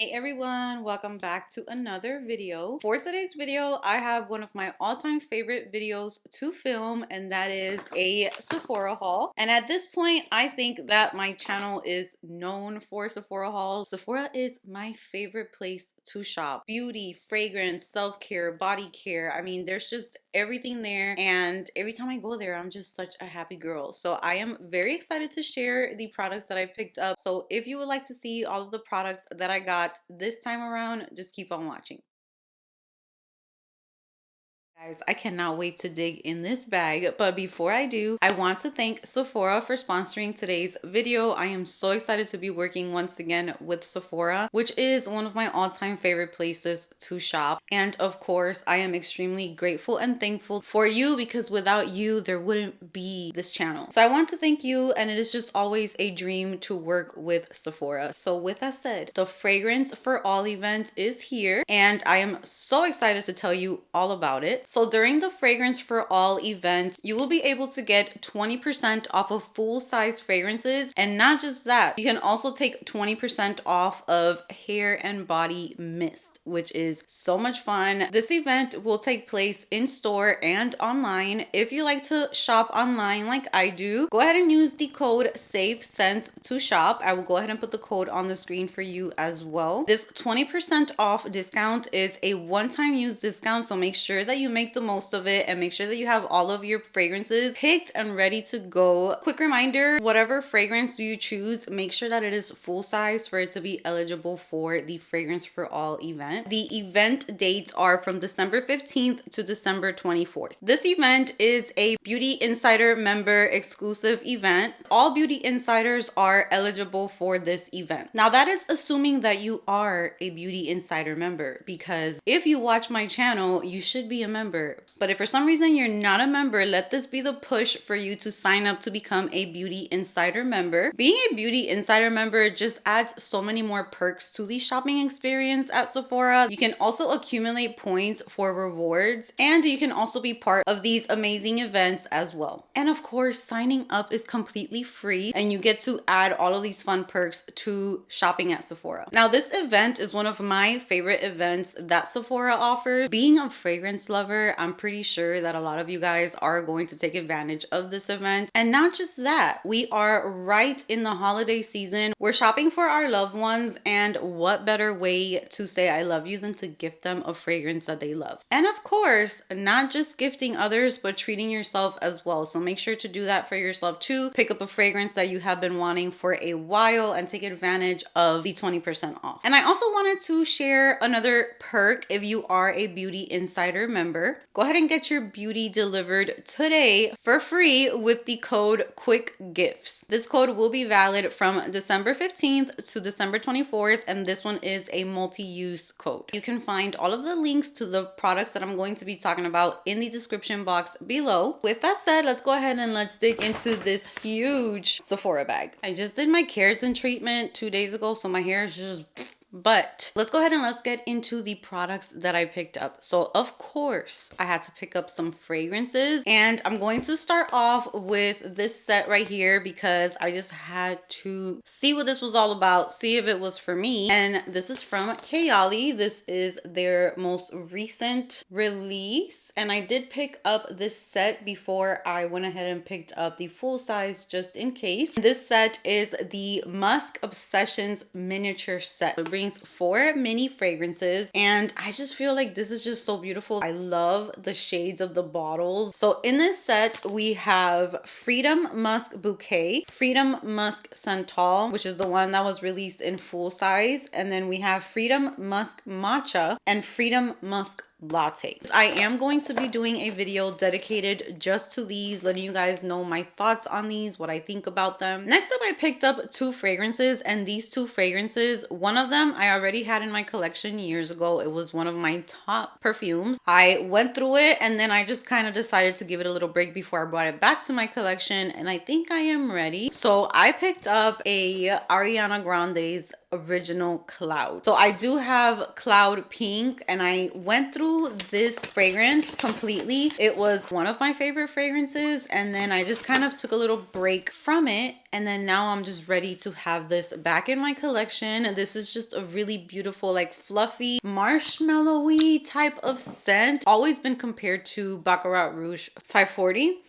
Hey everyone, welcome back to another video. For today's video, I have one of my all-time favorite videos to film, and that is a Sephora haul. And at this point, I think that my channel is known for Sephora hauls. Sephora is my favorite place to shop. Beauty, fragrance, self-care, body care. I mean, there's just everything there, and every time I go there, I'm just such a happy girl. So I am very excited to share the products that I picked up. So if you would like to see all of the products that I got this time around, just keep on watching. Guys, I cannot wait to dig in this bag, but before I do, I want to thank Sephora for sponsoring today's video. I am so excited to be working once again with Sephora, which is one of my all-time favorite places to shop. And of course, I am extremely grateful and thankful for you, because without you, there wouldn't be this channel. So I want to thank you, and it is just always a dream to work with Sephora. So with that said, the Fragrance for All event is here, and I am so excited to tell you all about it. So during the Fragrance for All event, you will be able to get 20% off of full-size fragrances. And not just that, you can also take 20% off of hair and body mist, which is so much fun. This event will take place in store and online. If you like to shop online like I do, go ahead and use the code SAVESCENTS to shop. I will go ahead and put the code on the screen for you as well. This 20% off discount is a one-time use discount, so make sure that you make the most of it and make sure that you have all of your fragrances picked and ready to go. Quick reminder, whatever fragrance you choose, make sure that it is full size for it to be eligible for the Fragrance for All event. The event dates are from December 15th to December 24th. This event is a Beauty Insider member exclusive event. All Beauty Insiders are eligible for this event. Now that is assuming that you are a Beauty Insider member, because if you watch my channel, you should be a member. But if for some reason you're not a member, let this be the push for you to sign up to become a Beauty Insider member. Being a Beauty Insider member just adds so many more perks to the shopping experience at Sephora. You can also accumulate points for rewards, and you can also be part of these amazing events as well. And of course, signing up is completely free, and you get to add all of these fun perks to shopping at Sephora. Now, this event is one of my favorite events that Sephora offers. Being a fragrance lover, I'm pretty sure that a lot of you guys are going to take advantage of this event. And not just that, we are right in the holiday season. We're shopping for our loved ones, and what better way to say I love you than to gift them a fragrance that they love. And of course, not just gifting others, but treating yourself as well. So make sure to do that for yourself too. Pick up a fragrance that you have been wanting for a while and take advantage of the 20% off. And I also wanted to share another perk. If you are a Beauty Insider member, go ahead and get your beauty delivered today for free with the code QUICKGIFTS. This code will be valid from December 15th to December 24th, and this one is a multi-use code. You can find all of the links to the products that I'm going to be talking about in the description box below. With that said, let's go ahead and let's dig into this huge Sephora bag. I just did my keratin treatment 2 days ago, so my hair is just... But let's go ahead and let's get into the products that I picked up. So of course, I had to pick up some fragrances, and I'm going to start off with this set right here because I just had to see what this was all about, see if it was for me. And this is from Kayali. This is their most recent release, and I did pick up this set before I went ahead and picked up the full size just in case. This set is the Musk Obsessions miniature set. It brings 4 mini fragrances, and I just feel like this is just so beautiful. I love the shades of the bottles. So in this set, we have Freedom Musk Bouquet, Freedom Musk Santal, which is the one that was released in full size, and then we have Freedom Musk Matcha and Freedom Musk Latte. I am going to be doing a video dedicated just to these, letting you guys know my thoughts on these, what I think about them. Next up, I picked up 2 fragrances, and these 2 fragrances, one of them I already had in my collection years ago. It was one of my top perfumes. I went through it, and then I just kind of decided to give it a little break before I brought it back to my collection, and I think I am ready. So I picked up a Ariana Grande's original Cloud. So I do have Cloud Pink, and I went through this fragrance completely. It was one of my favorite fragrances, and then I just kind of took a little break from it, and then now I'm just ready to have this back in my collection. This is just a really beautiful, like fluffy, marshmallowy type of scent. Always been compared to Baccarat Rouge 540.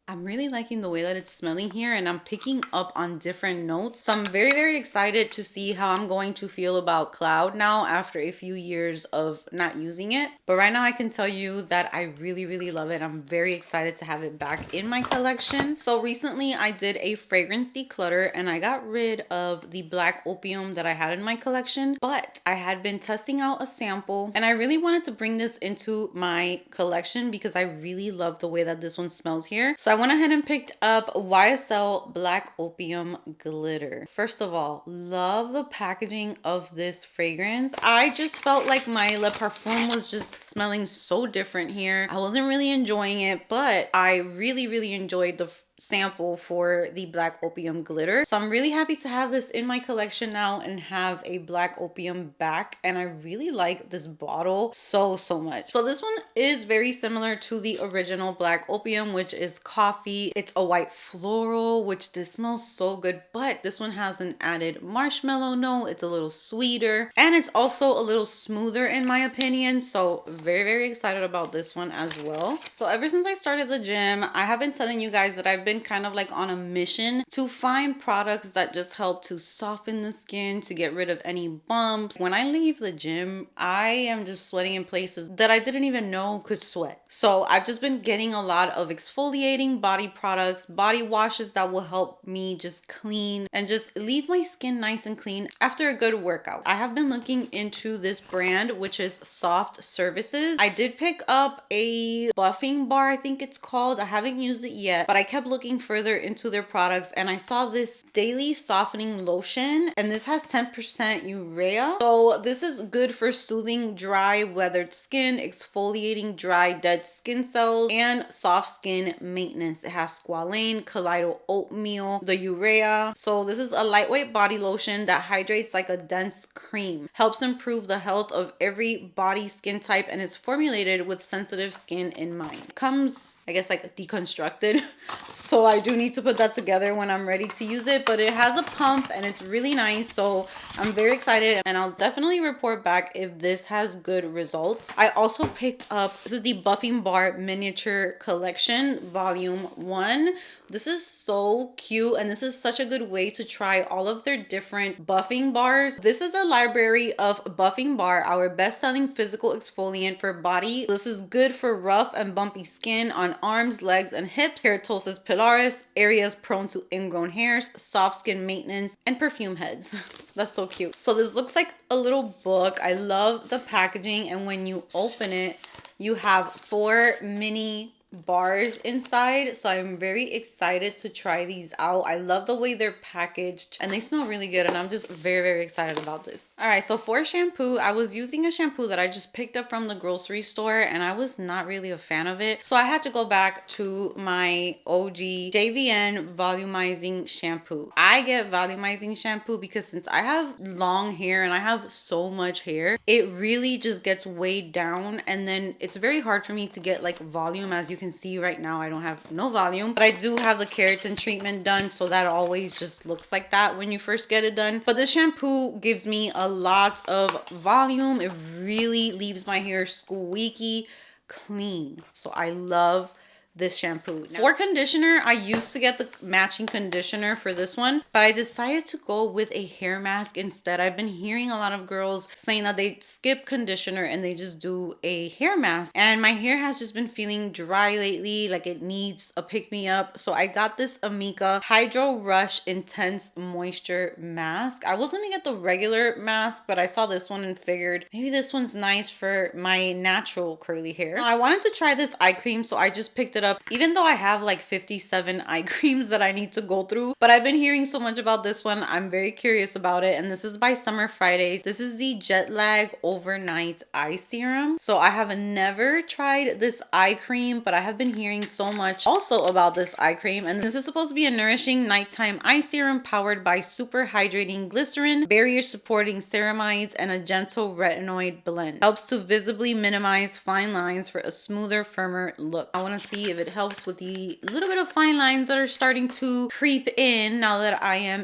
I'm really liking the way that it's smelling here, and I'm picking up on different notes. So I'm very, very excited to see how I'm going to feel about Cloud now after a few years of not using it. But right now I can tell you that I really, really love it. I'm very excited to have it back in my collection. So recently I did a fragrance declutter, and I got rid of the Black Opium that I had in my collection. But I had been testing out a sample, and I really wanted to bring this into my collection because I really love the way that this one smells here. So I went ahead and picked up YSL Black Opium Glitter. First of all, love the packaging of this fragrance. I just felt like my Le Parfum was just smelling so different here. I wasn't really enjoying it, but I really, really enjoyed the sample for the Black Opium Glitter. So I'm really happy to have this in my collection now and have a Black Opium back, and I really like this bottle so much. So this one is very similar to the original Black Opium, which is coffee. It's a white floral, which this smells so good, but this one has an added marshmallow note. It's a little sweeter, and it's also a little smoother in my opinion. So very, very excited about this one as well. So ever since I started the gym, I have been telling you guys that I've been kind of like on a mission to find products that just help to soften the skin, to get rid of any bumps. When I leave the gym, I am just sweating in places that I didn't even know could sweat. So I've just been getting a lot of exfoliating body products, body washes that will help me just clean and just leave my skin nice and clean after a good workout. I have been looking into this brand, which is Soft Services. I did pick up a buffing bar, I think it's called. I haven't used it yet, but I kept looking further into their products, and I saw this daily softening lotion, and this has 10% urea. So this is good for soothing dry, weathered skin, exfoliating dry, dead skin cells, and soft skin maintenance. It has squalane, colloidal oatmeal, the urea. So this is a lightweight body lotion that hydrates like a dense cream, helps improve the health of every body skin type, and is formulated with sensitive skin in mind. Comes, I guess, like deconstructed. So I do need to put that together when I'm ready to use it, but it has a pump and it's really nice. So I'm very excited, and I'll definitely report back if this has good results. I also picked up, this is the Buffing Bar Miniature Collection Volume 1. This is so cute, and this is such a good way to try all of their different buffing bars. This is a library of Buffing Bar, our best-selling physical exfoliant for body. This is good for rough and bumpy skin on arms, legs, and hips, keratosis pilaris, areas prone to ingrown hairs, soft skin maintenance, and perfume heads. That's so cute. So this looks like a little book. I love the packaging, and when you open it, you have 4 mini bars inside. So I'm very excited to try these out. I love the way they're packaged, and they smell really good, and I'm just very, very excited about this. All right, so for shampoo, I was using a shampoo that I just picked up from the grocery store, and I was not really a fan of it. So I had to go back to my OG JVN volumizing shampoo. I get volumizing shampoo because since I have long hair and I have so much hair, it really just gets weighed down, and then it's very hard for me to get like volume. As you can see right now, I don't have no volume, but I do have the keratin treatment done, so that always just looks like that when you first get it done. But this shampoo gives me a lot of volume. It really leaves my hair squeaky clean. So I love this shampoo. Now, for conditioner, I used to get the matching conditioner for this one, but I decided to go with a hair mask instead. I've been hearing a lot of girls saying that they skip conditioner and they just do a hair mask, and my hair has just been feeling dry lately, like it needs a pick-me-up. So I got this Amika Hydro Rush Intense Moisture Mask. I was gonna get the regular mask, but I saw this one and figured maybe this one's nice for my natural curly hair. Now, I wanted to try this eye cream, so I just picked it it up, even though I have like 57 eye creams that I need to go through. But I've been hearing so much about this one. I'm very curious about it. And this is by Summer Fridays. This is the Jet Lag Overnight Eye Serum. So I have never tried this eye cream, but I have been hearing so much also about this eye cream. And this is supposed to be a nourishing nighttime eye serum powered by super hydrating glycerin, barrier supporting ceramides, and a gentle retinoid blend. Helps to visibly minimize fine lines for a smoother, firmer look. I want to see if it helps with the little bit of fine lines that are starting to creep in now that I am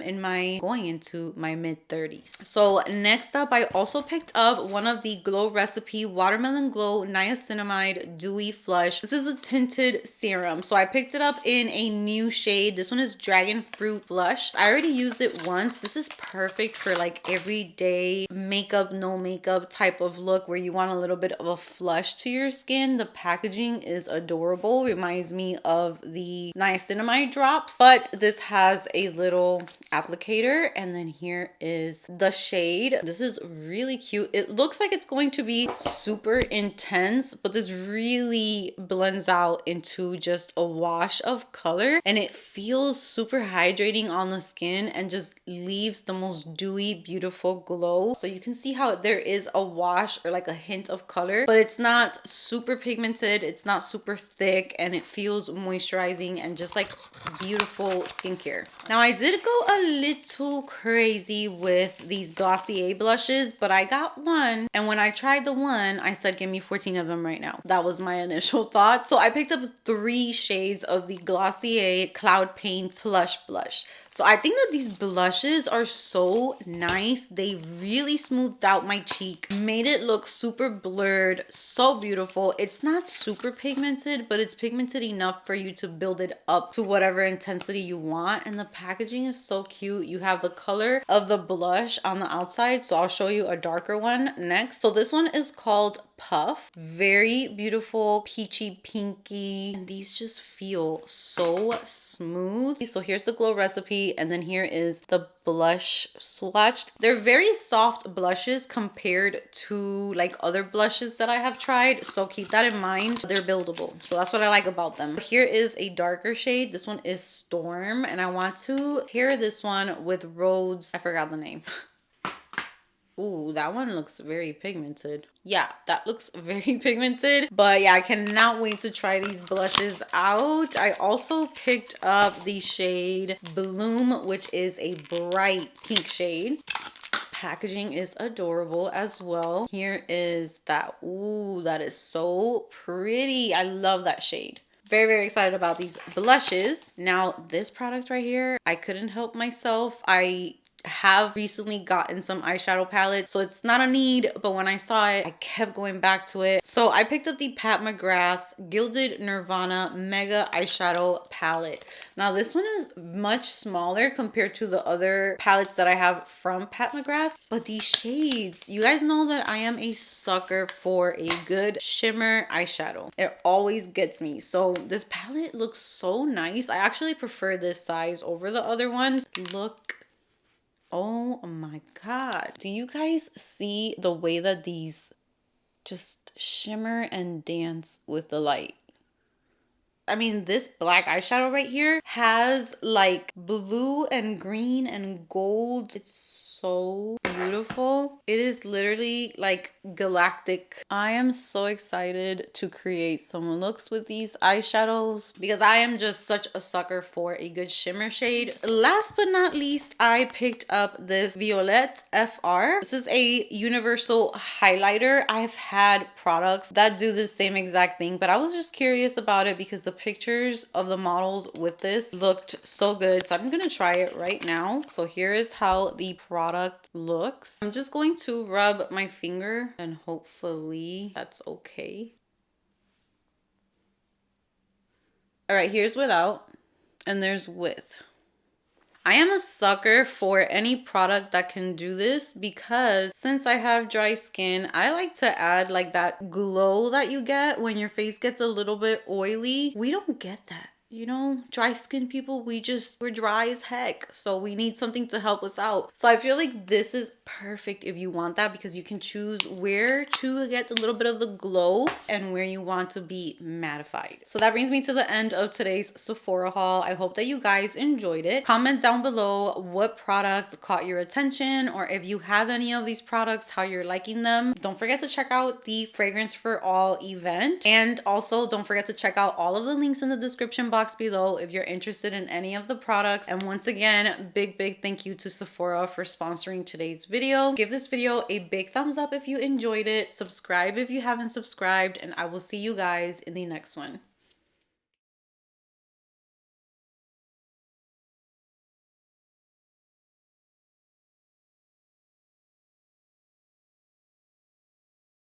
going into my mid-30s. So next up, I also picked up one of the Glow Recipe Watermelon Glow Niacinamide Dewy Flush. This is a tinted serum. So I picked it up in a new shade. This one is Dragon Fruit Blush. I already used it once. This is perfect for like everyday makeup, no makeup type of look where you want a little bit of a flush to your skin. The packaging is adorable. Reminds me of the niacinamide drops, but this has a little applicator, and then here is the shade. This is really cute. It looks like it's going to be super intense, but this really blends out into just a wash of color, and it feels super hydrating on the skin and just leaves the most dewy, beautiful glow. So you can see how there is a wash or like a hint of color, but it's not super pigmented, it's not super thick, and it feels moisturizing and just like beautiful skincare. Now I did go a little crazy with these Glossier blushes, but I got one, and when I tried the one, I said give me 14 of them right now. That was my initial thought. So I picked up 3 shades of the Glossier Cloud Paint Plush Blush. So I think that these blushes are so nice. They really smoothed out my cheek, made it look super blurred, so beautiful. It's not super pigmented, but it's pigmented enough for you to build it up to whatever intensity you want. And the packaging is so cute. You have the color of the blush on the outside. So I'll show you a darker one next. So this one is called Puff. Very beautiful, peachy pinky. And these just feel so smooth. So here's the Glow Recipe, and then here is the blush swatched. They're very soft blushes compared to like other blushes that I have tried, so keep that in mind. They're buildable, so that's what I like about them. Here is a darker shade. This one is Storm, and I want to pair this one with Rhodes. I forgot the name. Ooh, that one looks very pigmented. Yeah, that looks very pigmented. But yeah, I cannot wait to try these blushes out. I also picked up the shade Bloom, which is a bright pink shade. Packaging is adorable as well. Here is that. Ooh, that is so pretty. I love that shade. Very, very excited about these blushes. Now, this product right here, I couldn't help myself. I have recently gotten some eyeshadow palettes, so it's not a need, but when I saw it, I kept going back to it. So I picked up the Pat McGrath Gilded Nirvana Mega Eyeshadow Palette. Now this one is much smaller compared to the other palettes that I have from Pat McGrath, but these shades, you guys know that I am a sucker for a good shimmer eyeshadow. It always gets me. So this palette looks so nice. I actually prefer this size over the other ones. Look. Oh my god. Do you guys see the way that these just shimmer and dance with the light? I mean, this black eyeshadow right here has like blue and green and gold. It's so beautiful. It is literally like galactic. I am so excited to create some looks with these eyeshadows because I am just such a sucker for a good shimmer shade. Last but not least, I picked up this Violette FR. This is a universal highlighter. I've had products that do the same exact thing, but I was just curious about it because the pictures of the models with this looked so good. So I'm gonna try it right now. So here is how the product looks. I'm just going to rub my finger and hopefully that's okay. All right, here's without and there's with. I am a sucker for any product that can do this because since I have dry skin, I like to add like that glow that you get when your face gets a little bit oily. We don't get that you know, dry skin people, we're dry as heck. So we need something to help us out. So I feel like this is perfect if you want that, because you can choose where to get a little bit of the glow and where you want to be mattified. So that brings me to the end of today's Sephora haul. I hope that you guys enjoyed it. Comment down below what product caught your attention, or if you have any of these products, how you're liking them. Don't forget to check out the Fragrance for All event, and also don't forget to check out all of the links in the description box below if you're interested in any of the products. And once again, big thank you to Sephora for sponsoring today's video. Give this video a big thumbs up if you enjoyed it, subscribe if you haven't subscribed, and I will see you guys in the next one.